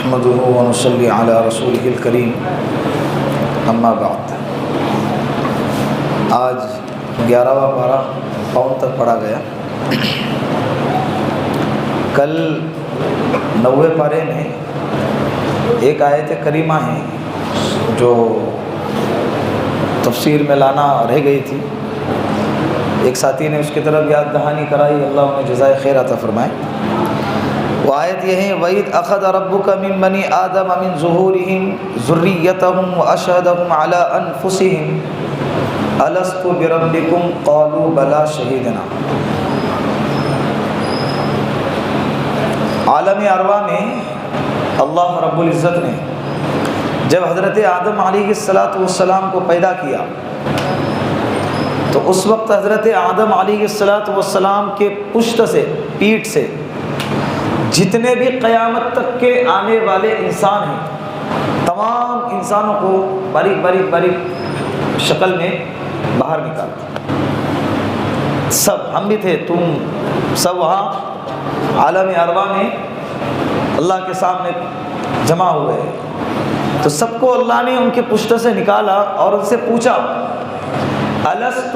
نحمده ونصلي على رسوله الكريم اما بعد۔ آج 11واں پارہ پاؤں تک پڑھا گیا۔ کل 9ویں پارے میں ایک آیت کریمہ ہے جو تفسیر میں لانا رہ گئی تھی، ایک ساتھی نے اس کی طرف یاد دہانی کرائی، اللہ انہیں جزائے خیر عطا فرمائے۔ وہ آیت یہ ہے وَإِذْ أَخَذَ رَبُّكَ مِن بَنِي آدَمَ مِن ظُهُورِهِمْ ذُرِّيَّتَهُمْ وَأَشْهَدَهُمْ عَلَىٰ أَنفُسِهِمْ أَلَسْتُ بِرَبِّكُمْ قَالُوا بَلَىٰ شَهِدْنَا۔ عالم ارواح میں اللہ رب العزت نے جب حضرت آدم علیہ السلام کو پیدا کیا تو اس وقت حضرت آدم علیہ السلام کے پشت سے، پیٹھ سے جتنے بھی قیامت تک کے آنے والے انسان ہیں، تمام انسانوں کو باریک باریک شکل میں باہر نکالتا۔ سب، ہم بھی تھے، تم سب وہاں عالم ارواح میں اللہ کے سامنے جمع ہوئے، تو سب کو اللہ نے ان کے پشت سے نکالا اور ان سے پوچھا الست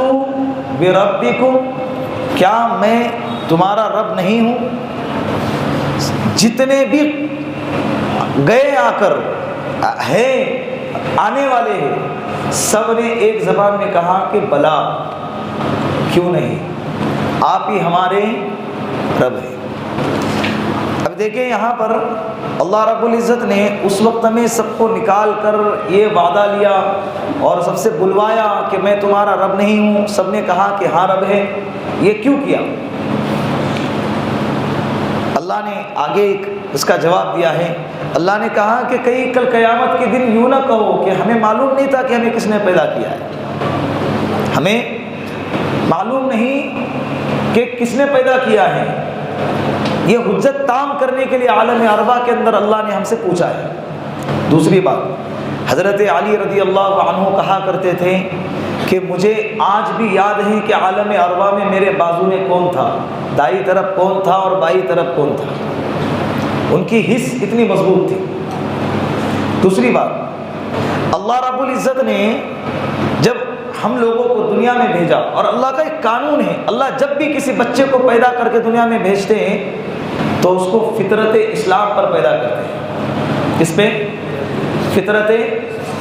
بربکم، کیا میں تمہارا رب نہیں ہوں؟ جتنے بھی گئے آ کر ہیں، آنے والے ہیں، سب نے ایک زبان میں کہا کہ بلا، کیوں نہیں، آپ ہی ہمارے رب ہیں۔ اب دیکھیں یہاں پر اللہ رب العزت نے اس وقت میں سب کو نکال کر یہ وعدہ لیا اور سب سے بلوایا کہ میں تمہارا رب نہیں ہوں، سب نے کہا کہ ہاں رب ہے۔ یہ کیوں کیا؟ اللہ نے آگے اس کا جواب دیا ہے۔ اللہ نے کہا کہ کئی کل قیامت کے دن یوں نہ کہو کہ ہمیں معلوم نہیں تھا کہ ہمیں کس نے پیدا کیا ہے، ہمیں معلوم نہیں کہ کس نے پیدا کیا ہے۔ یہ حجت تام کرنے کے لیے عالم ارواح کے اندر اللہ نے ہم سے پوچھا ہے۔ دوسری بات، حضرت علی رضی اللہ عنہ کہا کرتے تھے کہ مجھے آج بھی یاد ہے کہ عالم ارواح میں میرے بازو میں کون تھا، دائیں طرف کون تھا اور بائیں طرف کون تھا، ان کی حس اتنی مضبوط تھی۔ دوسری بات، اللہ رب العزت نے جب ہم لوگوں کو دنیا میں بھیجا، اور اللہ کا ایک قانون ہے، اللہ جب بھی کسی بچے کو پیدا کر کے دنیا میں بھیجتے ہیں تو اس کو فطرت اسلام پر پیدا کرتے ہیں۔ کس پہ؟ فطرت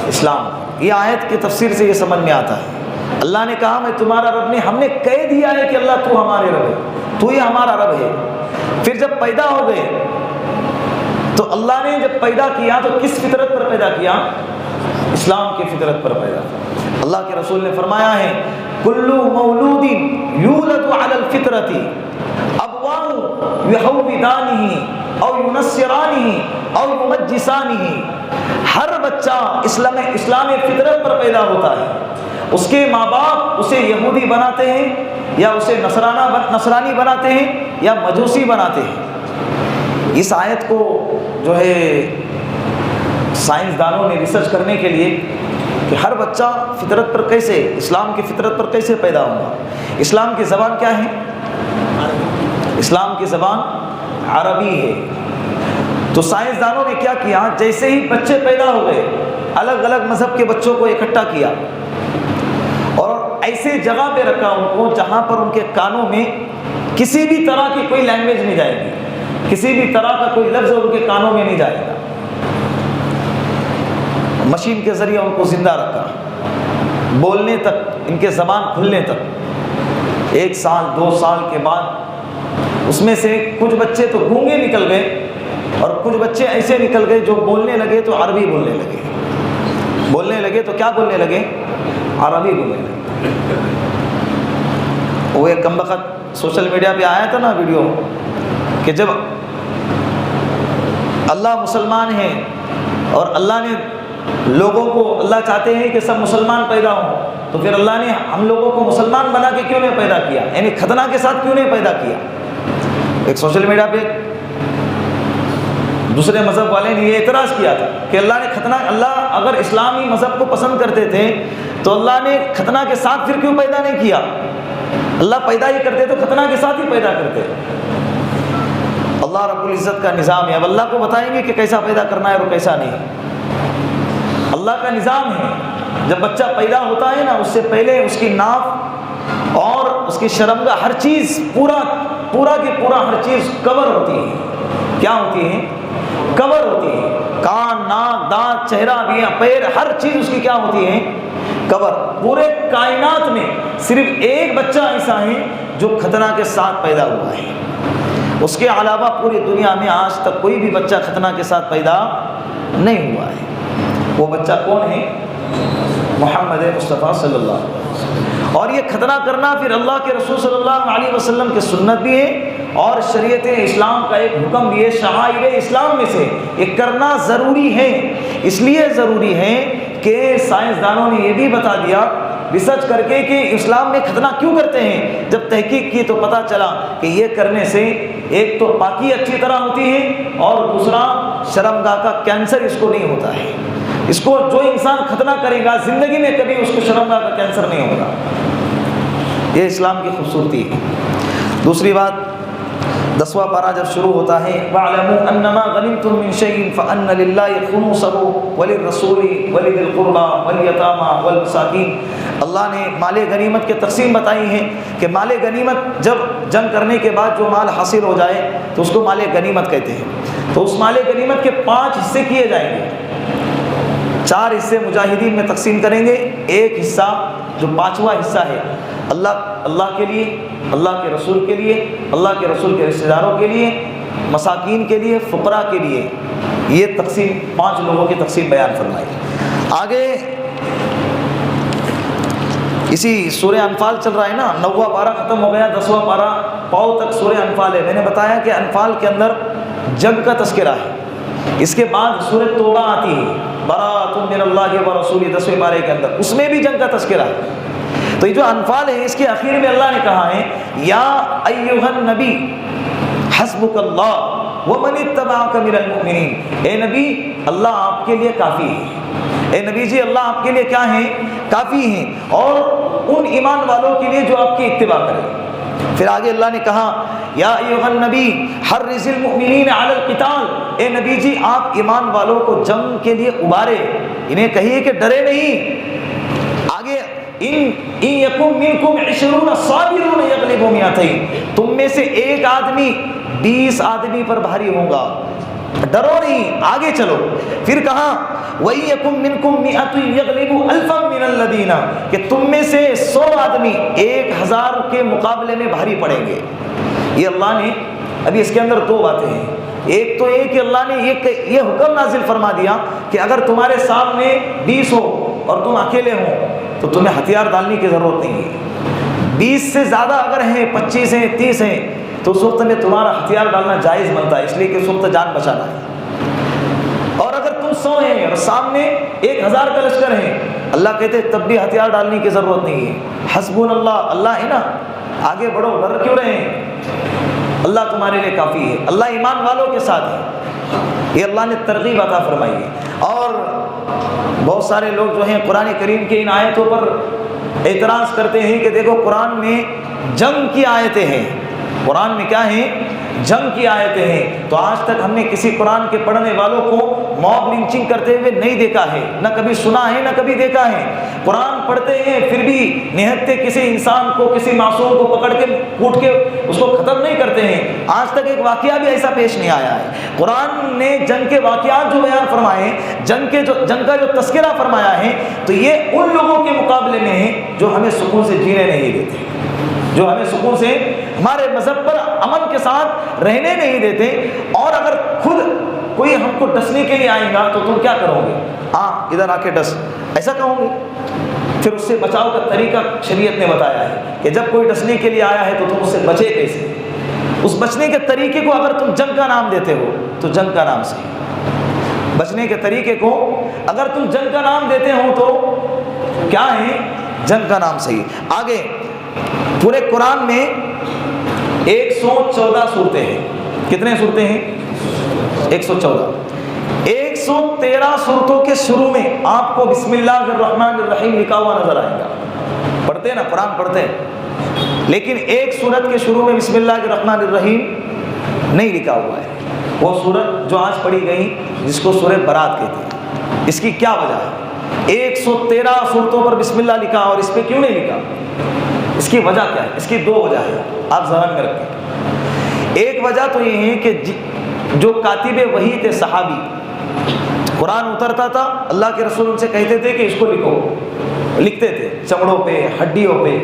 اسلام۔ یہ آیت کی تفسیر سے یہ سمجھ میں آتا ہے۔ اللہ نے کہا میں تمہارا رب نہیں، ہم نے کہہ دیا ہے کہ اللہ تو ہمارے رب ہے، تو ہی ہمارا رب ہے۔ پھر جب پیدا ہو گئے تو اللہ نے جب پیدا کیا تو کس فطرت پر پیدا کیا؟ اسلام کی فطرت پر پیدا کیا۔ اللہ کے رسول نے فرمایا ہے کل مولود یولد علی الفطرۃ ابواہ یحودانہ او ینصرانہ او یمجسانہ، ہر بچہ اسلام فطرت پر پیدا ہوتا ہے، اس کے ماں باپ اسے یہودی بناتے ہیں یا اسے نصرانی بناتے ہیں یا مجوسی بناتے ہیں۔ اس آیت کو جو ہے سائنسدانوں نے ریسرچ کرنے کے لیے کہ ہر بچہ فطرت پر کیسے، اسلام کی فطرت پر کیسے پیدا ہوگا۔ اسلام کی زبان کیا ہے؟ اسلام کی زبان عربی ہے۔ تو سائنسدانوں نے کیا کیا، جیسے ہی بچے پیدا ہو گئے الگ الگ مذہب کے بچوں کو اکٹھا کیا اور ایسے جگہ پہ رکھا ان کو جہاں پر ان کے کانوں میں کسی بھی طرح کی کوئی لینگویج نہیں جائے گی، کسی بھی طرح کا کوئی لفظ ان کے کانوں میں نہیں جائے گا۔ مشین کے ذریعے ان کو زندہ رکھا، بولنے تک، ان کے زبان کھلنے تک۔ 1 سال 2 سال کے بعد اس میں سے کچھ بچے تو گونگے نکل گئے اور کچھ بچے ایسے نکل گئے جو بولنے لگے تو عربی بولنے لگے، بولنے لگے تو کیا بولنے لگے؟ عربی بولنے لگے۔ وہ ایک کم وقت سوشل میڈیا پہ آیا تھا نا ویڈیو کہ جب اللہ مسلمان ہے اور اللہ نے لوگوں کو، اللہ چاہتے ہیں کہ سب مسلمان پیدا ہوں، تو پھر اللہ نے ہم لوگوں کو مسلمان بنا کے کیوں نہیں پیدا کیا، یعنی ختنہ کے ساتھ کیوں نہیں پیدا کیا؟ ایک سوشل میڈیا پہ دوسرے مذہب والے نے یہ اعتراض کیا تھا کہ اللہ نے ختنہ، اللہ اگر اسلامی مذہب کو پسند کرتے تھے تو اللہ نے ختنہ کے ساتھ پھر کیوں پیدا نہیں کیا؟ اللہ پیدا ہی کرتے تو ختنہ کے ساتھ ہی پیدا کرتے۔ اللہ رب العزت کا نظام ہے. اب اللہ کو بتائیں گے کہ کیسا پیدا کرنا ہے اور کیسا نہیں. اللہ کا نظام ہے. جب بچہ پیدا ہوتا ہے نا، اس سے پہلے اس کی ناف اور اس کی شرمگاہ ہر چیز پورا کی پورا ہر چیز کور ہوتی ہے. کیا ہوتی ہے؟ کور ہوتی ہے. کان، ناک، دانت، چہرہ، بھی پیر، ہر چیز اس کی کیا ہوتی ہے؟ کور. پورے کائنات میں صرف ایک بچہ ایسا ہے جو ختنہ کے ساتھ پیدا ہوا ہے. اس کے علاوہ پوری دنیا میں آج تک کوئی بھی بچہ ختنہ کے ساتھ پیدا نہیں ہوا ہے. وہ بچہ کون ہے؟ محمد مصطفیٰ صلی اللہ علیہ وسلم. اور یہ ختنہ کرنا پھر اللہ کے رسول صلی اللہ علیہ وسلم کی سنت بھی ہے اور شریعت اسلام کا ایک حکم بھی ہے. شعائر اسلام میں سے یہ کرنا ضروری ہے. اس لیے ضروری ہے کہ سائنسدانوں نے یہ بھی بتا دیا ریسرچ کر کے کہ اسلام میں ختنہ کیوں کرتے ہیں. جب تحقیق کی تو پتہ چلا کہ یہ کرنے سے ایک تو پاکی اچھی طرح ہوتی ہے اور دوسرا شرمگاہ کا کینسر اس کو نہیں ہوتا ہے. اس کو جو انسان ختنہ کرے گا زندگی میں کبھی اس کو شرمگاہ کا کینسر نہیں ہوگا. یہ اسلام کی خوبصورتی ہے. دوسری بات، 10واں پارہ جب شروع ہوتا ہے وَاعْلَمُوا أَنَّمَا غَنِمْتُم مِّن شَيْءٍ فَأَنَّ لِلَّهِ خُمُسَهُ وَلِلرَّسُولِ وَلِذِي الْقُرْبَىٰ وَالْيَتَامَىٰ وَالْمَسَاكِينِ. اللہ نے مال غنیمت کی تقسیم بتائی ہے کہ مال غنیمت جب جنگ کرنے کے بعد جو مال حاصل ہو جائے تو اس کو مال غنیمت کہتے ہیں. تو اس مال غنیمت کے 5 حصے کیے جائیں گے. 4 حصے مجاہدین میں تقسیم کریں گے. ایک حصہ جو 5واں حصہ ہے اللہ کے لیے، اللہ کے رسول کے لیے، اللہ کے رسول کے رشتہ داروں کے لیے، مساکین کے لیے، فقراء کے لیے. یہ تقسیم 5 لوگوں کی تقسیم بیان فرمائی. آگے اسی سورہ انفال چل رہا ہے نا. 9واں پارہ ختم ہو گیا، 10واں پارہ پاؤ تک سورہ انفال ہے. میں نے بتایا کہ انفال کے اندر جنگ کا تذکرہ ہے. اس کے بعد سورہ توبہ آتی ہے، براۃ من اللہ ورسولہ، 10ویں پارے کے اندر اس میں بھی جنگ کا تذکرہ ہے. تو یہ جو انفال ہے اس کے اخیر میں اللہ نے کہا ہے یا ایھا النبی حسبک اللہ ومن اتبعک من المؤمنین. اے نبی، اللہ آپ کے لیے کافی ہے. اے نبی جی، اللہ آپ کے لیے کیا ہے؟ کافی ہیں، اور ان ایمان والوں کے لیے جو آپ کی اتباع کرے. پھر آگے اللہ نے کہا یا ایھا النبی حرض المؤمنین علی القتال. اے نبی جی، آپ ایمان والوں کو جنگ کے لیے ابھارے، انہیں کہیے کہ ڈرے نہیں. آگے ان یکم منکم 20 صابرون یغلبوا 200. تم میں سے ایک آدمی 20 آدمی پر بھاری ہوگا، ڈرو نہیں، آگے چلو. پھر کہا وَإِن يَكُن مِّنكُم مِّائَةٌ يَغْلِبُوا أَلْفًا مِّنَ الَّذِينَ، کہ تم میں سے 100 آدمی 1000 کے مقابلے میں بھاری پڑیں گے. یہ اللہ نے ابھی اس کے اندر 2 باتیں ہیں. ایک تو یہ کہ اللہ نے یہ حکم نازل فرما دیا کہ اگر تمہارے سامنے 20 ہو اور تم اکیلے ہو تو تمہیں ہتھیار ڈالنے کی ضرورت نہیں ہے. 20 سے زیادہ اگر ہیں، 25 ہیں، 30 ہیں، تو اس وقت میں تمہارا ہتھیار ڈالنا جائز بنتا ہے، اس لیے کہ اس وقت جان بچانا ہے. اور اگر تم 100 ہیں اور سامنے 1000 کا لشکر ہے، اللہ کہتے تب بھی ہتھیار ڈالنے کی ضرورت نہیں ہے. حسبون اللہ، اللہ ہے نا، آگے بڑھو، ڈر کیوں رہے ہیں، اللہ تمہارے لیے کافی ہے. اللہ ایمان والوں کے ساتھ ہے. یہ اللہ نے ترغیب عطا فرمائی ہے. اور بہت سارے لوگ جو ہیں قرآن کریم کے ان آیتوں پر اعتراض کرتے ہیں کہ دیکھو قرآن میں جنگ کی آیتیں ہیں، قرآن میں کیا ہیں؟ جنگ کی آیتیں ہیں. تو آج تک ہم نے کسی قرآن کے پڑھنے والوں کو موب لنچنگ کرتے ہوئے نہیں دیکھا ہے، نہ کبھی سنا ہے نہ کبھی دیکھا ہے. قرآن پڑھتے ہیں پھر بھی نہتے کسی انسان کو، کسی معصوم کو پکڑ کے کوٹ کے اس کو ختم نہیں کرتے ہیں. آج تک ایک واقعہ بھی ایسا پیش نہیں آیا ہے. قرآن نے جنگ کے واقعات جو بیان فرمائے، جنگ کا جو تذکرہ فرمایا ہے، تو یہ ان لوگوں کے مقابلے میں ہے جو ہمیں سکون سے جینے نہیں دیتے، جو ہمیں سکون سے ہمارے مذہب پر امن کے ساتھ رہنے نہیں دیتے. اور اگر خود کوئی ہم کو ڈسنے کے لیے آئے گا تو تم کیا کرو گے؟ ہاں ادھر آ کے ڈس، ایسا کہو گے؟ پھر اس سے بچاؤ کا طریقہ شریعت نے بتایا ہے کہ جب کوئی ڈسنے کے لیے آیا ہے تو تم اس سے بچے کیسے. اس بچنے کے طریقے کو اگر تم جنگ کا نام دیتے ہو تو جنگ کا نام صحیح. بچنے کے طریقے کو اگر تم جنگ کا نام دیتے ہو تو کیا ہے؟ جنگ کا نام صحیح. آگے پورے قرآن میں 114 صورتیں ہیں. کتنے صورتیں ہیں؟ 114. 113 صورتوں کے شروع میں آپ کو بسم اللہ الرحمن الرحیم لکھا ہوا نظر آئے گا. پڑھتے ہیں نا، قرآن پڑھتے ہیں، لیکن ایک سورت کے شروع میں بسم اللہ الرحمن الرحیم نہیں لکھا ہوا ہے۔ وہ سورت جو آج پڑھی گئی جس کو سورہ برات کہتے ہیں، اس کی کیا وجہ ہے؟ 113 صورتوں پر بسم اللہ لکھا اور اس پہ کیوں نہیں لکھا؟ اس کی وجہ کیا ہے؟ اس کی 2 وجہ ہے، آپ ذہن میں رکھیں۔ ایک وجہ تو یہ ہے کہ جو کاتب وحی تھے صحابی، قرآن اترتا تھا، اللہ کے رسول ان سے کہتے تھے کہ اس کو لکھو، لکھتے تھے چمڑوں پہ، ہڈیوں پہ۔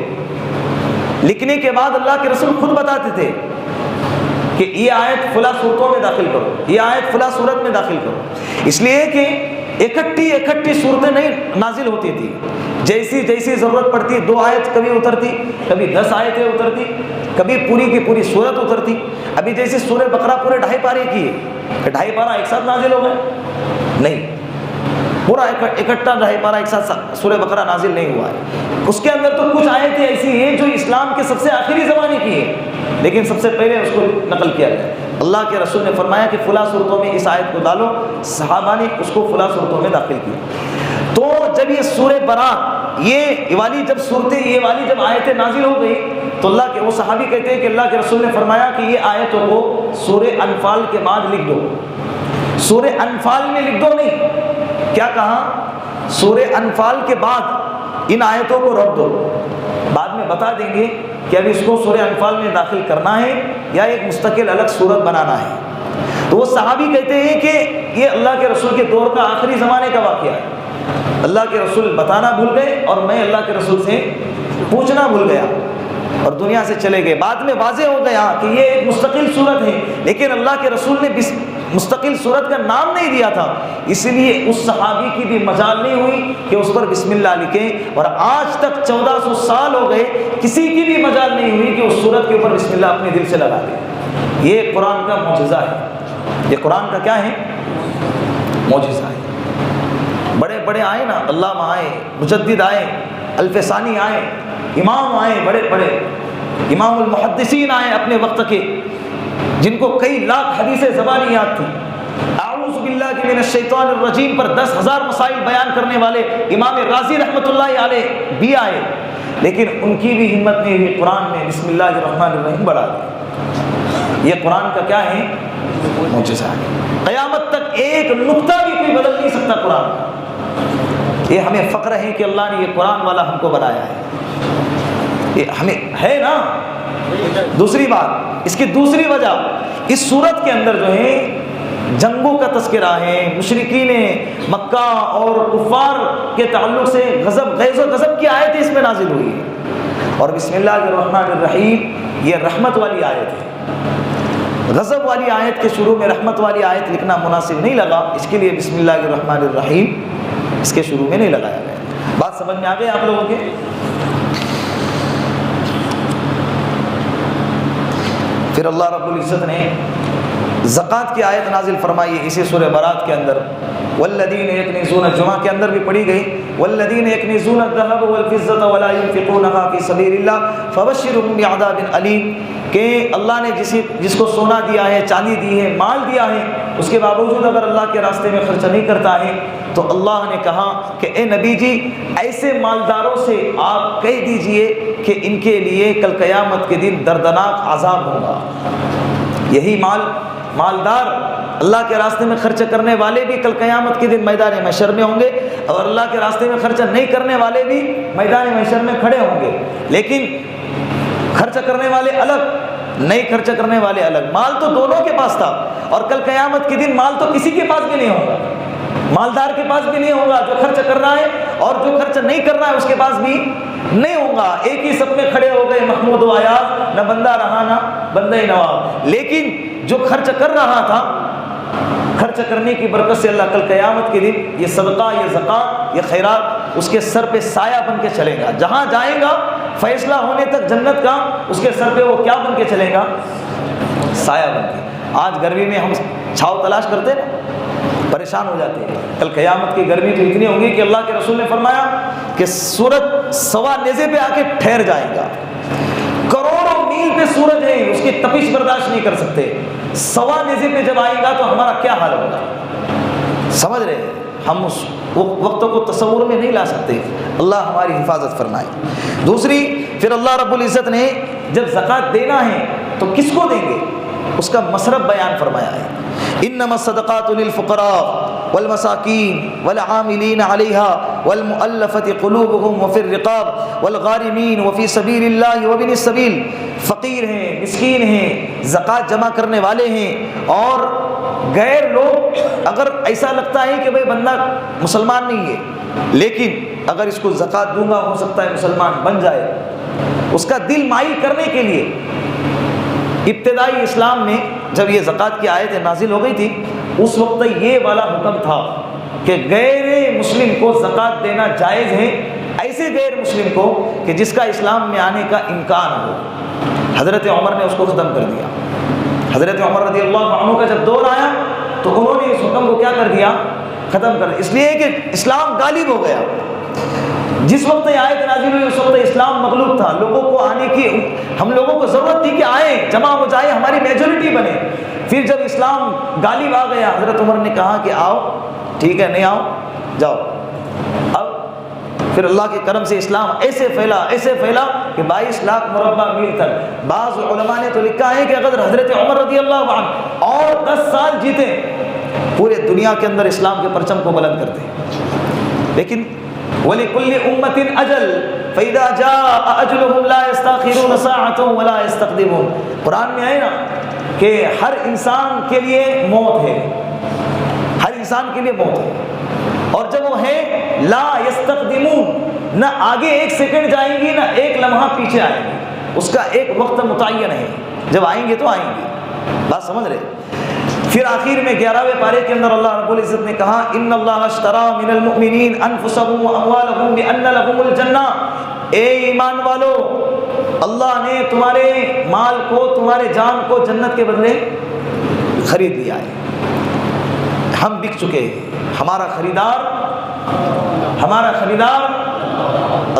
لکھنے کے بعد اللہ کے رسول خود بتاتے تھے کہ یہ آیت فلاں صورتوں میں داخل کرو، یہ آیت فلاں صورت میں داخل کرو، اس لیے کہ اکٹھی صورتیں نہیں نازل ہوتی تھی، جیسی جیسی ضرورت پڑتی 2 آیت کبھی اترتی، کبھی 10 آیتیں اترتی، کبھی پوری کی پوری صورت اترتی۔ ابھی جیسے سورہ بقرہ پورے 2.5 پارے کی ہے، کہ 2.5 پارہ ایک ساتھ نازل ہو گئے؟ نہیں، پورا اکٹھا 2.5 پارہ ایک ساتھ سورہ بقرہ نازل نہیں ہوا ہے۔ اس کے اندر تو کچھ آیتیں ایسی ہیں جو اسلام کے سب سے آخری زمانے کی ہیں، لیکن سب سے پہلے اس کو نقل کیا گیا۔ اللہ کے رسول نے فرمایا کہ فلاں صورتوں میں اس آیت کو ڈالو، صحابہ نے اس کو فلاں صورتوں میں داخل کیا۔ تو جب یہ سورہ برات یہ والی جب آیتیں نازل ہو گئی تو اللہ کے وہ صحابی کہتے ہیں کہ اللہ کے رسول نے فرمایا کہ یہ آیتوں کو سورہ انفال کے بعد لکھ دو۔ سورہ انفال میں لکھ دو نہیں، کیا کہا؟ سورہ انفال کے بعد ان آیتوں کو رکھ دو، بعد میں بتا دیں گے کہ اب اس کو سورہ انفال میں داخل کرنا ہے یا ایک مستقل الگ صورت بنانا ہے۔ تو وہ صحابی کہتے ہیں کہ یہ اللہ کے رسول کے دور کا آخری زمانے کا واقعہ ہے، اللہ کے رسول بتانا بھول گئے اور میں اللہ کے رسول سے پوچھنا بھول گیا اور دنیا سے چلے گئے۔ بعد میں واضح ہو گیا کہ یہ ایک مستقل صورت ہے، لیکن اللہ کے رسول نے مستقل صورت کا نام نہیں دیا تھا، اس لیے اس صحابی کی بھی مجال نہیں ہوئی کہ اس پر بسم اللہ لکھیں، اور آج تک 1400 سال ہو گئے کسی کی بھی مجال نہیں ہوئی کہ اس صورت کے اوپر بسم اللہ اپنے دل سے لگا دے۔ یہ قرآن کا معجزہ ہے، یہ قرآن کا کیا ہے؟ معجزہ ہے۔ بڑے بڑے آئے نا، علامہ آئے، مجدد آئے، الفسانی آئے، امام آئے، بڑے بڑے امام المحدثین آئے اپنے وقت کے، جن کو کئی لاکھ حدیثیں زبانی یاد تھی۔ اعوذ باللہ من الشیطان الرجیم پر 10,000 مسائل بیان کرنے والے امام راضی رحمۃ اللہ علیہ بھی آئے، لیکن ان کی بھی ہمت نہیں ہوئی قرآن میں بسم اللہ الرحمن الرحیم بڑھا دیا۔ یہ قرآن کا کیا ہے؟ معجزہ ہے۔ قیامت تک ایک نقطہ بھی کوئی بدل نہیں سکتا قرآن کا۔ یہ ہمیں فخر ہے کہ اللہ نے یہ قرآن والا ہم کو بنایا ہے، یہ ہمیں ہے نا۔ دوسری بات، اس کی دوسری وجہ، اس صورت کے اندر جو ہے جنگوں کا تذکرہ ہے، مشرکین مکہ اور کفار کے تعلق سے غیظ و غضب کی آیتیں اس میں نازل ہوئی ہے، اور بسم اللہ الرحمن الرحیم یہ رحمت والی آیت ہے۔ غضب والی آیت کے شروع میں رحمت والی آیت لکھنا مناسب نہیں لگا، اس کے لیے بسم اللہ الرحمن الرحیم اس کے شروع میں نہیں لگایا گیا۔ بات سمجھ میں آ گئی آپ لوگوں کے؟ پھر اللہ رب العزت نے زکوٰۃ کی آیت نازل فرمائی اسی سورہ برات کے اندر، والذین یکنزون، جمعہ کے اندر بھی پڑھی گئی، والذین یکنزون الذهب والفضة ولا ينفقونها في سبيل الله فبشرهم بعذاب علیم، کہ اللہ نے جس کو سونا دیا ہے، چاندی دی ہے، مال دیا ہے، اس کے باوجود اگر اللہ کے راستے میں خرچہ نہیں کرتا ہے تو اللہ نے کہا کہ اے نبی جی ایسے مالداروں سے آپ کہہ دیجئے کہ ان کے لیے کل قیامت کے دن دردناک عذاب ہوگا۔ یہی مالدار اللہ کے راستے میں خرچ کرنے والے بھی کل قیامت کے دن میدان محشر میں ہوں گے، اور اللہ کے راستے میں خرچہ نہیں کرنے والے بھی میدان محشر میں کھڑے ہوں گے، لیکن خرچ کرنے والے الگ، نہیں خرچ کرنے والے الگ۔ مال تو دونوں کے پاس تھا، اور کل قیامت کے دن مال تو کسی کے پاس بھی نہیں ہوگا، مالدار کے پاس بھی نہیں ہوگا جو خرچ کر رہا ہے، اور جو خرچ نہیں کر رہا ہے اس کے پاس بھی نہیں ہوگا۔ ایک ہی سب میں کھڑے ہو گئے محمود و ایاز، نہ بندہ رہا نہ بندہ نواب، لیکن جو خرچ کر رہا تھا، خرچ کرنے کی برکت سے اللہ کل قیامت کے دن یہ صدقہ، یہ زکوٰۃ، یہ خیرات اس کے سر پہ سایہ بن کے چلے گا۔ جہاں جائے گا فیصلہ ہونے تک جنت کا، اس کے سر پہ وہ کیا بن کے چلے گا؟ سایہ بن کے۔ آج گرمی میں ہم چھاؤ تلاش کرتے ہیں، پریشان ہو جاتے ہیں، کل قیامت کی گرمی تو اتنی ہوگی کہ اللہ کے رسول نے فرمایا کہ سورج سوا نیزے پہ آ کے ٹھہر جائے گا، کروڑوں میل پہ سورج ہے، اس کی تپش برداشت نہیں کر سکتے، سوا نیزے پہ جب آئے گا تو ہمارا کیا حال ہوگا؟ سمجھ رہے ہیں؟ ہم اس وقت کو تصور میں نہیں لا سکتے۔ اللہ ہماری حفاظت فرمائے۔ دوسری، پھر اللہ رب العزت نے جب زکوٰۃ دینا ہے تو کس کو دیں گے؟ اس کا مصرف بیان فرمایا ہے۔ انما الصدقات للفقراء والمساکین والعاملین علیہا والمؤلفۃ قلوبہم وفی الرقاب والغارمین وفی سبیل اللہ وابن السبیل، فقیر ہیں، مسکین ہیں، زکوٰۃ جمع کرنے والے ہیں، اور غیر لوگ اگر ایسا لگتا ہے کہ بھئی بندہ مسلمان نہیں ہے لیکن اگر اس کو زکوٰۃ دوں گا ہو سکتا ہے مسلمان بن جائے، اس کا دل مائل کرنے کے لیے ابتدائی اسلام میں جب یہ زکوٰۃ کی آیت نازل ہو گئی تھی اس وقت یہ والا حکم تھا کہ غیر مسلم کو زکوٰۃ دینا جائز ہے، ایسے غیر مسلم کو کہ جس کا اسلام میں آنے کا امکان ہو۔ حضرت عمر نے اس کو ختم کر دیا۔ حضرت عمر رضی اللہ عنہ کا جب دور آیا تو انہوں نے اس حکم کو کیا کر دیا؟ ختم کر دیا، اس لیے کہ اسلام غالب ہو گیا۔ جس وقت یہ آیت نازل ہوئی اس وقت اسلام مغلوب تھا، لوگوں کو آنے کی، ہم لوگوں کو ضرورت تھی کہ آئیں، جمع ہو جائے، ہماری میجورٹی بنے۔ پھر جب اسلام غالب آ گیا حضرت عمر نے کہا کہ آؤ، ٹھیک ہے، نہیں آؤ جاؤ۔ اب پھر اللہ کے کرم سے اسلام ایسے پھیلا کہ 22 لاکھ مربع میل تک۔ بعض علماء نے تو لکھا ہے کہ اگر حضرت عمر رضی اللہ عنہ اور 10 سال جیتے پورے دنیا کے اندر اسلام کے پرچم کو بلند کرتے۔ لیکن وَلِكُلِّ أُمَّةٍ أَجَلٌ فَإِذَا جَاءَ أَجْلُهُمْ لَا يَسْتَأْخِرُونَ سَاعَةً وَلَا يَسْتَقْدِمُونَ۔ قرآن میں ہے نا کہ ہر انسان کے لیے موت ہے، ہر انسان کے لیے موت ہے، اور جب وہ ہے لا يستقدمون، نہ آگے 1 سیکنڈ جائیں گی نہ 1 لمحہ پیچھے آئیں گی، اس کا ایک وقت متعین ہے، جب آئیں گے تو آئیں گے۔ بات سمجھ رہے؟ پھر آخر میں 11ویں پارے کے اندر اللہ رب العزت نے کہا ان اللہ اشترى من المؤمنین انفسهم واموالهم بان لهم الجنہ، اے ایمان والو، اللہ نے تمہارے مال کو، تمہارے جان کو جنت کے بدلے خرید لیا ہے۔ ہم بک چکے ہیں، ہمارا خریدار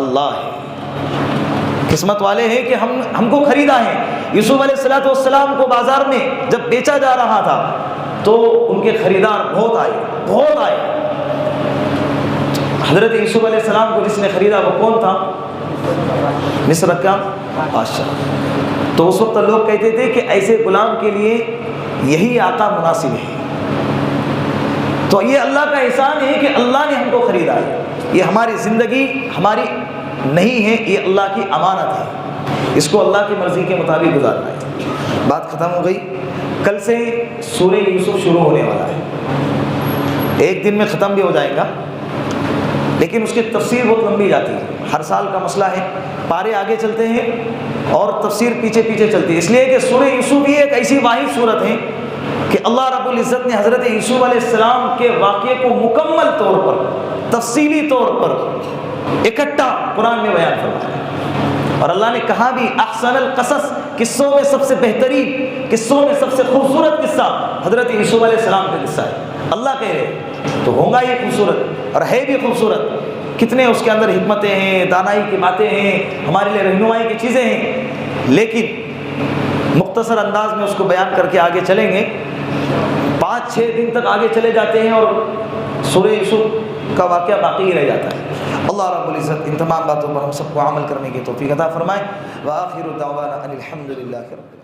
اللہ ہے۔ قسمت والے ہیں کہ ہم کو خریدا ہے۔ یوسف علیہ السلام کو بازار میں جب بیچا جا رہا تھا تو ان کے خریدار بہت آئے۔ حضرت یوسف علیہ السلام کو جس نے خریدا وہ کون تھا؟ مصر کا بادشاہ۔ تو اس وقت لوگ کہتے تھے کہ ایسے غلام کے لیے یہی آقا مناسب ہے۔ تو یہ اللہ کا احسان ہے کہ اللہ نے ہم کو خریدا ہے۔ یہ ہماری زندگی ہماری نہیں ہے، یہ اللہ کی امانت ہے، اس کو اللہ کی مرضی کے مطابق گزارنا ہے۔ بات ختم ہو گئی۔ کل سے سورہ یوسف شروع ہونے والا ہے، ایک دن میں ختم بھی ہو جائے گا، لیکن اس کی تفسیر بہت لمبی جاتی ہے، ہر سال کا مسئلہ ہے، پارے آگے چلتے ہیں اور تفسیر پیچھے چلتی ہے، اس لیے کہ سورہ یوسف یہ ایک ایسی واحد صورت ہے کہ اللہ رب العزت نے حضرت یوسف علیہ السلام کے واقعے کو مکمل طور پر، تفصیلی طور پر اکٹھا قرآن میں بیان فرمایا ہے۔ اور اللہ نے کہا بھی احسن القصص، قصوں میں سب سے بہترین، قصوں میں سب سے خوبصورت قصہ حضرت یوسف علیہ السلام کا قصہ ہے۔ اللہ کہہ رہے تو ہوگا یہ خوبصورت اور ہے بھی خوبصورت، کتنے اس کے اندر حکمتیں ہیں، دانائی کی باتیں ہیں، ہمارے لیے رہنمائی کی چیزیں ہیں، لیکن مختصر انداز میں اس کو بیان کر کے آگے چلیں گے۔ 5-6 دن تک آگے چلے جاتے ہیں اور سورہ یوسف کا واقعہ باقی ہی رہ جاتا ہے۔ اللہ رب العزت ان تمام باتوں پر ہم سب کو عمل کرنے کی توفیق عطا فرمائے۔ وآخر دعوانا ان الحمد للہ رب العالمین۔